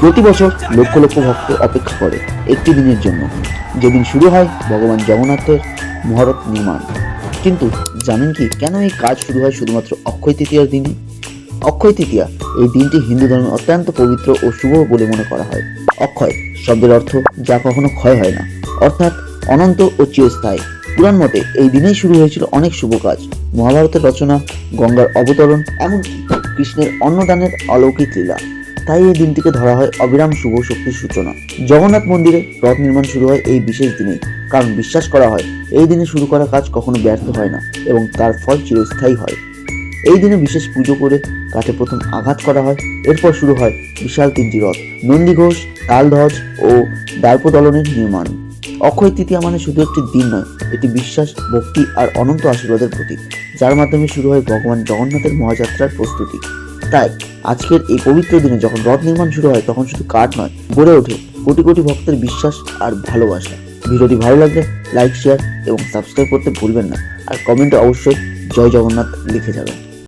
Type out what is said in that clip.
প্রতি বছর লক্ষ লক্ষ ভক্ত অপেক্ষা করে একটি দিনের জন্য, যেদিন শুরু হয় ভগবান জগন্নাথের মহারথ নির্মাণ। কিন্তু জানেন কি কেন এই কাজ শুরু হয় শুধুমাত্র অক্ষয় তৃতীয়ার দিনে? অক্ষয় তৃতীয়া এই দিনটি হিন্দু ধর্মে অত্যন্ত পবিত্র ও শুভ বলে মনে করা হয়। অক্ষয় শব্দের অর্থ যা কখনো ক্ষয় হয় না, অর্থাৎ অনন্ত ও চিরস্থায়ী। পুরাণ মতে এই দিনেই শুরু হয়েছিল অনেক শুভ কাজ। মহাভারতের রচনা, গঙ্গার অবতরণ, এমনকি কৃষ্ণের অন্নদানের অলৌকিক লীলা। তাই এই দিনটিকে ধরা হয় অবিরাম শুভ শক্তির সূচনা। জগন্নাথ মন্দিরে রথ নির্মাণ শুরু হয় এই বিশেষ দিনেই, কারণ বিশ্বাস করা হয় এই দিনে শুরু করা কাজ কখনো ব্যর্থ হয় না এবং তার ফল চিরস্থায়ী হয়। এই দিনে বিশেষ পুজো করে কাঠে প্রথম আঘাত করা হয়। এরপর শুরু হয় বিশাল তিনটি রথ, নন্দীঘোষ, তালধ্বজ ও দর্পদলনের নির্মাণ। অক্ষয় তৃতীয়া মানে শুধু একটি দিন নয়, এটি বিশ্বাস, ভক্তি আর অনন্ত আশীর্বাদের প্রতীক, যার মাধ্যমে শুরু হয় ভগবান জগন্নাথের মহাযাত্রার প্রস্তুতি। তাই আজকের এই পবিত্র দিনে যখন রথ নির্মাণ শুরু হয়, তখন শুধু কাঠ নয়, গড়ে ওঠে কোটি কোটি ভক্তের বিশ্বাস আর ভালোবাসা। ভিডিওটি ভালো লাগলে লাইক, শেয়ার এবং সাবস্ক্রাইব করতে ভুলবেন না, আর কমেন্টে অবশ্যই জয় জগন্নাথ লিখে যাবেন।